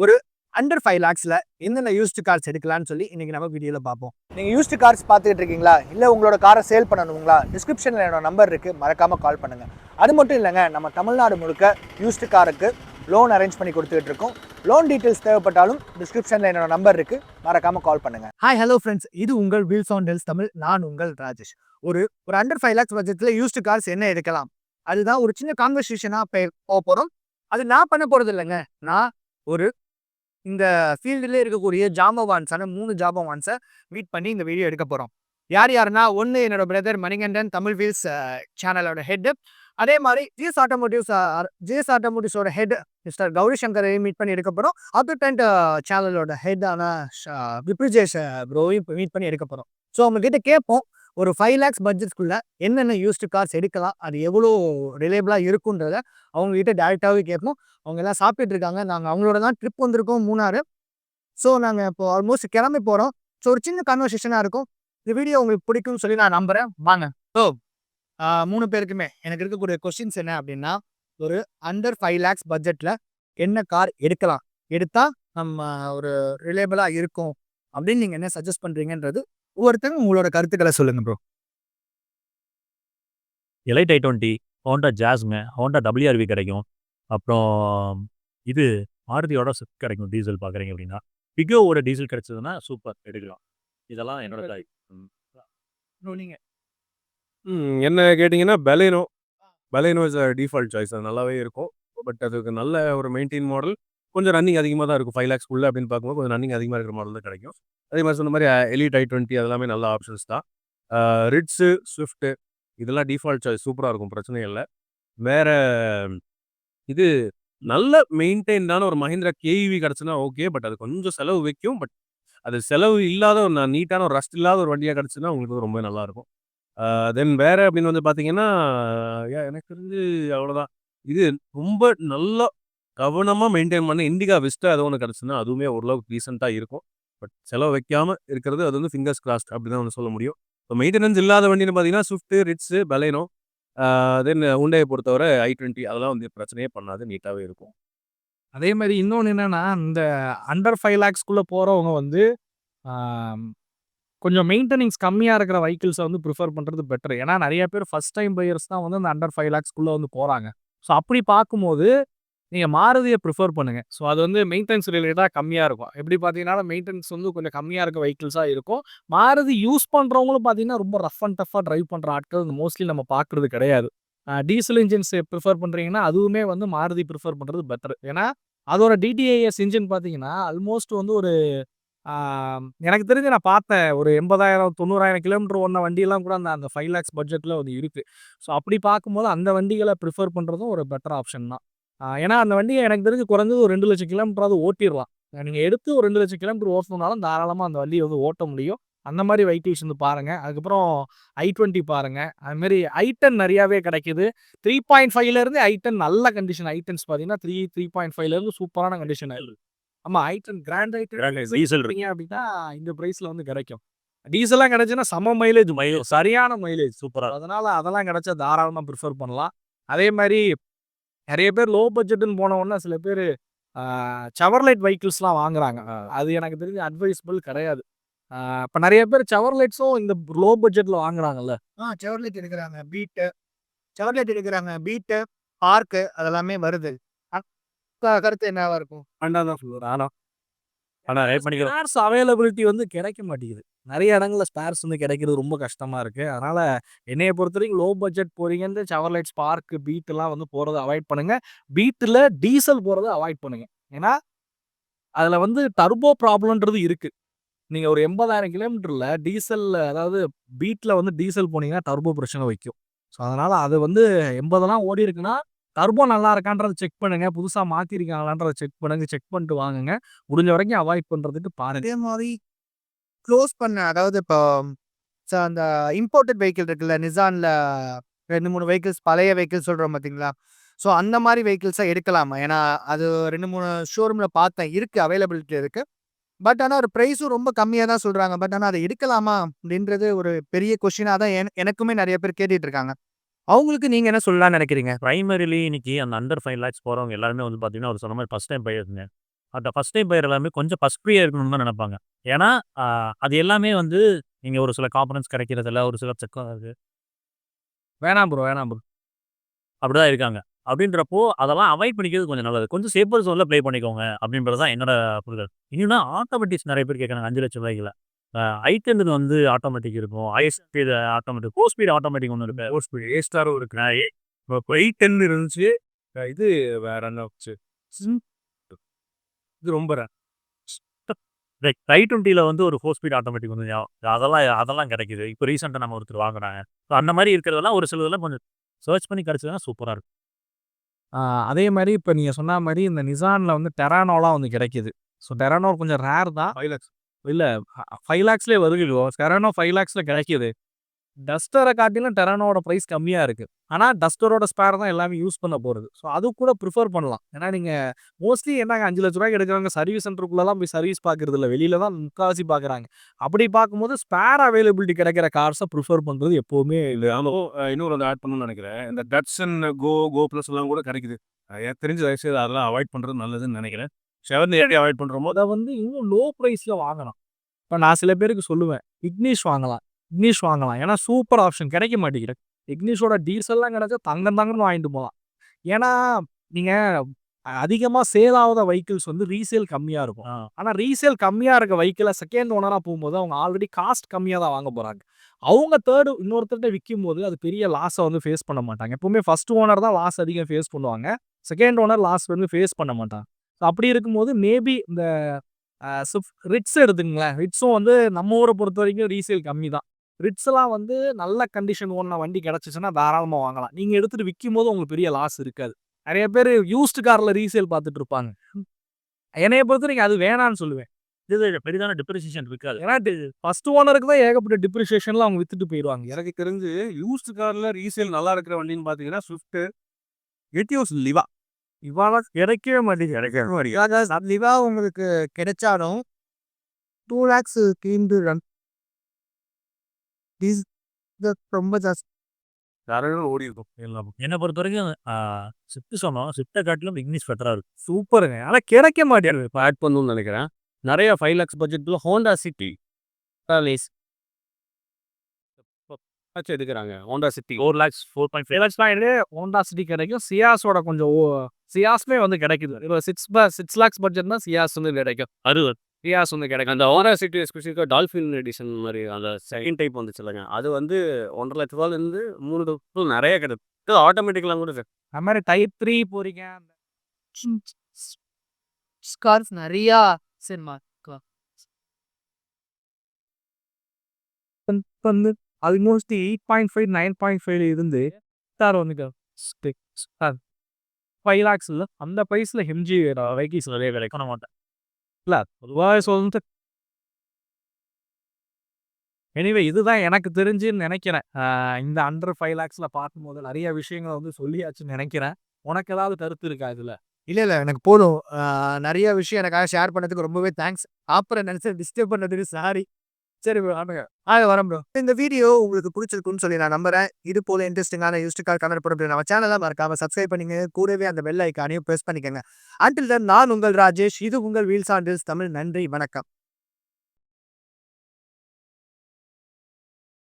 ஒரு அண்டர் 5 லேக்ஸ்ல என்னென்ன used cars எடுக்கலாம்னு சொல்லி இன்னைக்கு நம்ம வீடியோவில் பார்ப்போம். நீங்கள் யூஸ்டு கார்ஸ் பார்த்துக்கிட்டு இருக்கீங்களா, இல்லை உங்களோட காரை சேல் பண்ணணுங்களா? டிஸ்கிரிப்ஷனில் என்னோட நம்பர் இருக்குது, மறக்காமல் கால் பண்ணுங்கள். அது மட்டும் இல்லைங்க, நம்ம தமிழ்நாடு முழுக்க யூஸ்டு காருக்கு லோன் அரேஞ்ச் பண்ணி கொடுத்துட்டு இருக்கோம். லோன் டீட்டெயில்ஸ் தேவைப்பட்டாலும் டிஸ்கிரிப்ஷனில் என்னோட நம்பர் இருக்குது, மறக்காமல் கால் பண்ணுங்கள். ஹாய் ஹலோ ஃப்ரெண்ட்ஸ், இது உங்கள் வீல்ஸ் ஆன் டெல்ஸ் தமிழ். நான் உங்கள் ராஜேஷ். ஒரு ஒரு அண்டர் 5 லேக்ஸ் பட்ஜெட்டில் யூஸ்டு கார்ஸ் என்ன எடுக்கலாம், அதுதான் ஒரு சின்ன கான்வர்சேஷனாக போக போகிறோம். அது நான் பண்ண போகிறது இல்லைங்க. நான் ஒரு இந்த ஃபீல்டுலேயே இருக்கக்கூடிய ஜாம்பவான்ஸான 3 ஜாம்பவான்ஸை மீட் பண்ணி இந்த வீடியோ எடுக்க போகிறோம். யார் யாருன்னா, ஒன்று என்னோட பிரதர் மணிகண்டன், தமிழ் வீல்ஸ் சேனலோட ஹெட். அதே மாதிரி ஜிஎஸ் ஆட்டோமோட்டிவ்ஸோட ஹெட் மிஸ்டர் கௌரி சங்கரையும் மீட் பண்ணி எடுக்க போகிறோம். அப்டென்ட் சேனலோட ஹெட்டான விப்ரிஜேஷ் ப்ரோவையும் மீட் பண்ணி எடுக்க போகிறோம். ஸோ அவங்ககிட்ட கேட்போம், ஒரு 5 லேக்ஸ் பட்ஜெட்குள்ள என்னென்ன யூஸ்டு கார்ஸ் எடுக்கலாம், அது எவ்வளோ ரிலேபிளாக இருக்குன்றத அவங்ககிட்ட டேரெக்டாகவே கேட்போம். அவங்க எல்லாம் சாப்பிட்டுட்டு இருக்காங்க. நாங்கள் அவங்களோட தான் ட்ரிப் வந்திருக்கோம் மூணாறு. ஸோ நாங்கள் இப்போ ஆல்மோஸ்ட் கிளம்பி போகிறோம். ஸோ ஒரு சின்ன கன்வர்சேஷனாக இருக்கும். இந்த வீடியோ உங்களுக்கு பிடிக்கும்னு சொல்லி நான் நம்புகிறேன். வாங்க. ஸோ 3 பேருக்குமே எனக்கு இருக்கக்கூடிய கொஸ்டின்ஸ் என்ன அப்படின்னா, ஒரு அண்டர் 5 லேக்ஸ் பட்ஜெட்டில் என்ன கார் எடுக்கலாம், எடுத்தால் நம்ம ஒரு ரிலேபிளாக இருக்கும் அப்படின்னு நீங்கள் என்ன சஜஸ்ட் பண்ணுறீங்கன்றது ஒவ்வொருத்தங்க உங்களோட கருத்துக்களை சொல்லுங்க ப்ரோ. எலைட் i20, ஹோண்டா ஜாஸ்ங்க, ஹோண்டா WRV கிடைக்கும். அப்புறம் இது மாருதியோட ஸ்விஃப்ட் கிடைக்கும் டீசல் பார்க்குறீங்க அப்படின்னா. பிகோவோட டீசல் கிடைச்சதுன்னா சூப்பர் எடுக்கலாம். இதெல்லாம் என்னோட தாய். நீங்கள் என்ன கேட்டிங்கன்னா Baleno is a default choice. அது நல்லாவே இருக்கும். பட் அதுக்கு நல்ல ஒரு மெயின்டெயின் மாடல், கொஞ்சம் ரன்னிங் அதிகமாக தான் இருக்கும். 5 லேக்ஸ்க்குள்ள அப்படின்னு பார்க்கும்போது கொஞ்சம் ரன்னிங் அதிகமாக இருக்கிற மாடல் தான் கிடைக்கும். அதே மாதிரி சொன்ன மாதிரி எலிட் i20 அதெல்லாமே நல்ல ஆப்ஷன்ஸ் தான். ரிட்ஸு, ஸ்விஃப்ட்டு இதெல்லாம் டிஃபால்ட் சாய்ஸ், சூப்பராக இருக்கும், பிரச்சனையே இல்லை. வேற இது நல்ல மெயின்டைன்டான ஒரு மஹிந்திரா கேஇவி கிடச்சுன்னா ஓகே. பட் அது கொஞ்சம் செலவு வைக்கும். பட் அது செலவு இல்லாத ஒரு நீட்டான ஒரு ரஸ்ட் இல்லாத ஒரு வண்டியாக கிடச்சுன்னா உங்களுக்கு ரொம்ப நல்லாயிருக்கும். தென் வேற அப்படின்னு வந்து பார்த்தீங்கன்னா, எனக்கு தெரிஞ்சு அவ்வளோதான். இது ரொம்ப நல்லா கவனமாக மெயின்டைன் பண்ண இண்டிகா விஸ்டா ஏதோ ஒன்று கிடச்சுன்னா அதுவுமே ஓரளவுக்கு டீசெண்டாக இருக்கும். பட் செலவு வைக்காமல் இருக்கிறது அது வந்து ஃபிங்கர்ஸ் கிராஸ்ட் அப்படி தான் ஒன்று சொல்ல முடியும். இப்போ மெயின்டெனன்ஸ் இல்லாத வண்டின்னு பார்த்தீங்கன்னா ஸ்விஃப்ட்டு, ரிட்ஸு, பலேனோ, தென் ஹுண்டாயை பொறுத்தவரை i20 அதெல்லாம் வந்து பிரச்சனையே பண்ணாது, நீட்டாகவே இருக்கும். அதே மாதிரி இன்னொன்று என்னன்னா, இந்த அண்டர் 5 லேக்ஸ்க்குள்ளே போகிறவங்க வந்து கொஞ்சம் மெயின்டெனன்ஸ் கம்மியாக இருக்கிற வெஹிக்கிள்ஸை வந்து ப்ரிஃபர் பண்ணுறது பெட்டர். ஏன்னா நிறைய பேர் ஃபஸ்ட் டைம் பையர்ஸ் தான் வந்து அந்த அண்டர் 5 லேக்ஸ்க்குள்ளே வந்து போகிறாங்க. ஸோ அப்படி பார்க்கும்போது நீங்கள் மாருதியை ப்ரிஃபர் பண்ணுங்கள். ஸோ அது வந்து மெயின்டெனன்ஸ் ரிலேட்டடாக கம்மியாக இருக்கும். எப்படி பார்த்தீங்கன்னா மெயின்டெனன்ஸ் வந்து கொஞ்சம் கம்மியாக இருக்க வெஹிக்கிள்ஸாக இருக்கும். மாருதி யூஸ் பண்ணுறவங்களும் பார்த்தீங்கன்னா ரொம்ப ரஃப் அண்ட் டஃப்பாக ட்ரைவ் பண்ணுற ஆட்கள் மோஸ்ட்லி நம்ம பார்க்குறது கிடையாது. டீசல் இன்ஜின்ஸ் ப்ரிஃபர் பண்ணுறீங்கன்னா அதுவுமே வந்து மாருதி ப்ரிஃபர் பண்ணுறது பெட்டர். ஏன்னா அதோட டிடிஐஎஸ் இன்ஜின் பார்த்தீங்கன்னா ஆல்மோஸ்ட் வந்து ஒரு எனக்கு தெரிஞ்சு நான் பார்த்தேன், ஒரு 80,000 90,000 கிலோமீட்டர் ஓடின வண்டியெல்லாம் கூட அந்த 5 லேக்ஸ் பட்ஜெட்டில் வந்து இருக்குது. ஸோ அப்படி பார்க்கும்போது அந்த வண்டிகளை ப்ரிஃபர் பண்ணுறதும் ஒரு பெட்டர் ஆப்ஷன் தான். ஏன்னா அந்த வண்டியை எனக்கு தெரிஞ்சு குறைஞ்சது ஒரு 2,00,000 கிலோமீட்டராவது ஓட்டிடலாம். நீங்கள் எடுத்து ஒரு 2,00,000 கிலோமீட்டர் ஓட்டணுனாலும் தாராளமாக அந்த வண்டியை வந்து ஓட்ட முடியும். அந்த மாதிரி வெஹிக்கிள்ஸ் வந்து பாருங்கள். அதுக்கப்புறம் i20 பாருங்கள். அதுமாரி i10 நிறையாவே கிடைக்கிது. 3.5லேருந்து i10 நல்ல கண்டிஷன். i10s பார்த்தீங்கன்னா 3.5லேருந்து சூப்பரான கண்டிஷன் ஆயிடுது. ஆமா, i10 கிராண்ட் i10 டீசல் அப்படின்னா இந்த பிரைஸ்ல வந்து கிடைக்கும். டீசல்லாம் கிடைச்சுன்னா செம மைலேஜ், சரியான மைலேஜ் சூப்பரா. அதனால அதெல்லாம் கிடைச்சா தாராளமா ப்ரிஃபர் பண்ணலாம். அதே மாதிரி நிறைய பேர் லோ பட்ஜெட்னு போன உடனே சில பேர் செவர்லைட் வெஹிக்கிள்ஸ்லாம் வாங்குறாங்க. அது எனக்கு தெரிஞ்ச அட்வைசபிள் கிடையாது. இப்போ நிறைய பேர் செவர்லைட்ஸும் இந்த லோ பட்ஜெட்ல வாங்குறாங்கல்ல. செவர்லைட் எடுக்கிறாங்க, பீட்டு, பார்க்கு அதெல்லாமே வருது. கருத்து என்னவா இருக்கும்? வேண்டாம் சொல்லுவேன். ஸ்பேர்ஸ் அவைலபிலிட்டி வந்து கிடைக்க மாட்டேங்குது. நிறைய இடங்கள்ல ஸ்பேர்ஸ் வந்து கிடைக்கிறது ரொம்ப கஷ்டமா இருக்கு. அதனால என்னைய பொறுத்தவரைக்கும் லோ பட்ஜெட் போறீங்கன்னு செவர்லைட் ஸ்பார்க், பீட்லாம் வந்து போறதை அவாய்ட் பண்ணுங்க. பீட்டில் டீசல் போறதை அவாய்ட் பண்ணுங்க. ஏன்னா அதுல வந்து டர்போ ப்ராப்ளம்ன்றது இருக்கு. நீங்க ஒரு 80,000 கிலோமீட்டர்ல டீசல், அதாவது பீட்ல வந்து டீசல் போனீங்கன்னா டர்போ பிரச்சனை வைக்கும். ஸோ அதனால அது வந்து 80லாம் ஓடி இருக்குன்னா டர்போ நல்லா இருக்கான்றத செக் பண்ணுங்க. புதுசா மாத்திருக்காங்களான்றத செக் பண்ணுங்க. செக் பண்ணிட்டு வாங்குங்க. முடிஞ்ச வரைக்கும் அவாய்ட் பண்றதுக்கு பாருங்க. அதே மாதிரி க்ளோஸ் பண்ண, அதாவது இப்போ அந்த இம்போர்ட்டட் வெஹிக்கிள் இருக்குல்ல, நிசான்ல 2, 3 வெஹிக்கிள்ஸ் பழைய வெஹிக்கிள்ஸ் சொல்றோம் பார்த்தீங்களா? ஸோ அந்த மாதிரி வெஹிக்கிள்ஸை எடுக்கலாமா? ஏன்னா அது 2, 3 ஷோரூமில் பார்த்தேன், இருக்கு, அவைலபிலிட்டி இருக்கு. பட் ஆனால் ஒரு ப்ரைஸும் ரொம்ப கம்மியாக தான் சொல்கிறாங்க. பட் ஆனால் அதை எடுக்கலாமா அப்படின்றது ஒரு பெரிய கொஸ்டினாக தான் எனக்குமே நிறைய பேர் கேட்டுட்டு இருக்காங்க. அவங்களுக்கு நீங்கள் என்ன சொல்லலாம்னு நினைக்கிறீங்க? பிரைமரிலி இன்னைக்கு அந்த அண்டர் 5 லேக்ஸ் போகிறவங்க எல்லாருமே வந்து பார்த்தீங்கன்னா, ஒரு சொன்ன மாதிரி ஃபஸ்ட் டைம் பையர்ஸுங்க. அந்த ஃபர்ஸ்ட் டைம் பையர் எல்லாமே கொஞ்சம் ஃபர்ஸ்ட் ஃப்ரீயாக இருக்கணும்னு தான் நினைப்பாங்க. ஏன்னா, அது எல்லாமே வந்து நீங்க ஒரு சில காம்பனன்ட்ஸ் கிடைக்கிறதில்ல, ஒரு சில செக் ஆகுது. வேணாம் ப்ரோ, வேணாம் ப்ரோ. அப்படிதான் இருக்காங்க. அப்படின்றப்போ, அதெல்லாம் அவாய்ட் பண்ணிக்கிறது கொஞ்சம் நல்லது. கொஞ்சம் சேஃபர் ஜோன்ல ப்ளே பண்ணிக்கோங்க அப்படின்றது தான் என்னோட புரிதல். இன்னொன்னு ஆட்டோமேட்டிக்ஸ் நெறைய பேர் கேட்கறாங்க ரூ. 5,00,000ல. ஐ10 வந்து ஆட்டோமேட்டிக் இருக்கும். High speed automatic, 4 speed automatic ஒண்ணு இருக்கு. 4 ஸ்பீட் ஏ ஸ்டாரும் இருக்கு. இப்போ i10 இருந்துச்சு. இது வேற என்ன வந்துச்சு? இது ரொம்ப ரேர். லைக் i20ல வந்து ஒரு 4 ஸ்பீட் ஆட்டோமேட்டிக் வந்து அதெல்லாம் அதெல்லாம் கிடைக்குது. இப்போ ரீசென்ட்டா நம்ம ஒருத்தர் வாங்குனாங்க. ஸோ அந்த மாரி இருக்கிறதெல்லாம் ஒரு சிலதெல்லாம் கொஞ்சம் சர்ச் பண்ணி கிடைச்சதுன்னா சூப்பரா இருக்கும். ஆ, அதே மாரி இப்ப நீங்க சொன்ன மாரி இந்த நிசான்ல வந்து டெரானோலாம் வந்து கிடைக்குது. ஸோ டெரானோ கொஞ்சம் ரேர் தான். 5 lakhs. இல்ல 5 லேக்ஸ்லயே வருது ப்ரோ. டெரானோ 5 லேக்ஸ்ல கிடைக்குது. டஸ்டர காட்டிலும் டெரானோட பிரைஸ் கம்மியா இருக்கு. ஆனா டஸ்டரோட ஸ்பேர் தான் எல்லாமே யூஸ் பண்ண போறது. ஸோ அது கூட பிரிஃபர் பண்ணலாம். ஏன்னா நீங்க மோஸ்ட்லி என்னங்க ரூ. 5,00,000 எடுக்கிறவங்க சர்வீஸ் சென்டருக்குள்ளலாம் போய் சர்வீஸ் பார்க்கறது இல்ல. வெளியில தான் முக்காவாசி பார்க்குறாங்க. அப்படி பார்க்கும்போது ஸ்பேர் அவைலபிலிட்டி கிடைக்கிற கார்ஸ பிரிஃபர் பண்றது எப்பவுமே இல்ல ஆமா. இன்னொரு வந்து ஆட் பண்ணணும்னு நினைக்கிறேன். இந்த டட்சன் கோ பிளஸ் எல்லாம் கூட கிடைக்குது. எனக்கு தெரிஞ்சு தயவுசெய்து அதெல்லாம் அவாய்ட் பண்றது நல்லதுன்னு நினைக்கிறேன். செவன் எப்படி அவாய்ட் பண்றோமோ அத வந்து இன்னும் லோ பிரைஸ்ல வாங்கலாம். இப்ப நான் சில பேருக்கு சொல்லுவேன். இக்னிஷ் வாங்கலாம். இக்னிஷ் வாங்கலாம். ஏன்னா சூப்பர் ஆப்ஷன் கிடைக்க மாட்டேங்குது. இக்னிஷோட டீசல்லாம் கிடைச்சா தங்கம் தங்கம்னு வாங்கிட்டு போலாம். ஏன்னா, நீங்க அதிகமா சேல் ஆகாத வெஹிக்கிள்ஸ் வந்து ரீசேல் கம்மியா இருக்கும். ஆனா ரீசேல் கம்மியா இருக்க வெஹிக்கிள செகண்ட் ஓனரா போகும்போது அவங்க ஆல்ரெடி காஸ்ட் கம்மியா தான் வாங்க போறாங்க. அவங்க இன்னொருத்தர்ட்ட விக்கும்போது அது பெரிய லாஸ வந்து ஃபேஸ் பண்ண மாட்டாங்க. எப்பவுமே ஃபர்ஸ்ட் ஓனர் தான் லாஸ் அதிகம் ஃபேஸ் பண்ணுவாங்க. செகண்ட் ஓனர் லாஸ் வந்து ஃபேஸ் பண்ண மாட்டாங்க. ஸோ அப்படி இருக்கும்போது மேபி இந்த ரிட்ஸ் எடுத்துக்கங்களேன். ரிட்ஸும் வந்து நம்ம ஊர பொறுத்தவரைக்கும் ரீசேல் கம்மி தான். ரிட்ஸ்லாம் வந்து நல்ல கண்டிஷன் ஓடுன வண்டி கிடைச்சுச்சுன்னா தாராளமா வாங்கலாம். நீங்க எடுத்துட்டு விக்கும்போது உங்களுக்கு பெரிய லாஸ் இருக்காது. நெறைய பேரு யூஸ்டு கார்ல ரீசேல் பார்த்துட்டு இருப்பாங்க. என்னைய பொறுத்தவரைக்கும் அது வேணான்னு சொல்லுவேன். இது பெரிதான டிப்ரிசியேஷன் இருக்காது. ஏன்னா ஃபர்ஸ்ட் ஓனருக்கு தான் ஏகப்பட்ட டிப்ரிசியேஷன்ல அவங்க வித்துட்டு போயிருவாங்க. எனக்கு தெரிஞ்சு யூஸ்டு கார்ல ரீசேல் நல்லா இருக்கிற வண்டின்னு பார்த்தீங்கன்னா ஸ்விஃப்ட், எட்டியோஸ் லிவா. இவாலாம் கிடைக்கவே மாட்டேங்குது. கிடைக்கவே மாட்டேங்குது. லிவா உங்களுக்கு கிடைச்சாலும் 2 லேக்ஸ் கீண்டு ரன் டீஸ் ரொம்ப ஜாஸ்தி. தரகர்கள் ஓடி இருக்கும் எல்லாம். என்ன பொறுத்தவரைக்கும் ஸ்விஃப்ட் சொன்னோம். ஸ்விஃப்ட்ட காட்டிலும் இக்னிஸ் பெட்டரா இருக்கும். சூப்பருங்க. ஆனா கிடைக்க மாட்டேங்குது. இப்போ ஆட் பண்ணணும்னு நினைக்கிறேன். நிறைய 5 lakhs பட்ஜெட்ல ஹோண்டா சிட்டி ஆச்சு எடுக்கிறாங்க. ஹோண்டா சிட்டி 4 lakhs 4.5 lakhs தான் இது ஹோண்டா சிட்டி கிடைக்கும். சியாஸோட கொஞ்சம் சியாஸ்மே வந்து கிடைக்குது. இப்போ 6 லேக்ஸ் பட்ஜெட் தான் சியாஸ் வந்து கிடைக்கும். 60 சியாஸ் வந்து கிடைக்கும். அந்த ஹோண்டா சிட்டி எஸ்பெஷலிக்கா டால்ஃபின் எடிஷன் மாதிரி அந்த செகண்ட் டைப் வந்துச்சு இல்லைங்க. அது வந்து 1,50,000லேருந்து 3,00,000 நிறைய கிடைக்கும். ஆட்டோமேட்டிக்லாம் கூட இருக்கு. அது மாதிரி டைப் 3 போறீங்க. கார்ஸ் நிறையா சினிமா வந்து ஆல்மோஸ்ட் 8.5 9.5 இருந்து சார் வந்து 5 லேக்ஸ் இல்ல அந்த பிரைஸ்ல ஹெம்ஜி வெஹிக்கிள்ஸ் நிறைய கிடைக்கும். பண்ண மாட்டேன். இல்ல பொதுவாக சொல்லிட்டு எனிவே இதுதான் எனக்கு தெரிஞ்சுன்னு நினைக்கிறேன். இந்த அண்டர் 5 லேக்ஸ்ல பார்க்கும்போது நிறைய விஷயங்கள் வந்து சொல்லியாச்சுன்னு நினைக்கிறேன். உனக்கு ஏதாவது கருத்து இருக்கா இதுல? இல்ல எனக்கு போதும். நிறைய விஷயம் எனக்காக ஷேர் பண்ணதுக்கு ரொம்பவே தேங்க்ஸ். அப்புறம் நினைச்சு டிஸ்டர்ப் பண்ணதுக்கு சாரி. சரி ப்ரோ ஆமாங்க. வரேன் ப்ரோ. இந்த வீடியோ உங்களுக்கு பிடிச்சிருக்குன்னு சொல்லி நான் நம்புறேன். இது போல இன்ட்ரெஸ்டிங்கான யூஸ்டு கார் கமெண்ட் போட்டு நம்ம சேனலை மறக்காம சப்ஸ்கிரைப் பண்ணிங்க. கூடவே அந்த பெல் ஐக்கானையும் பிரஸ் பண்ணிக்கங்க. அன்டில் தென் நான் உங்கள் ராஜேஷ். இது உங்கள் வீல்ஸ் ஆன் வீல்ஸ் தமிழ். நன்றி வணக்கம்.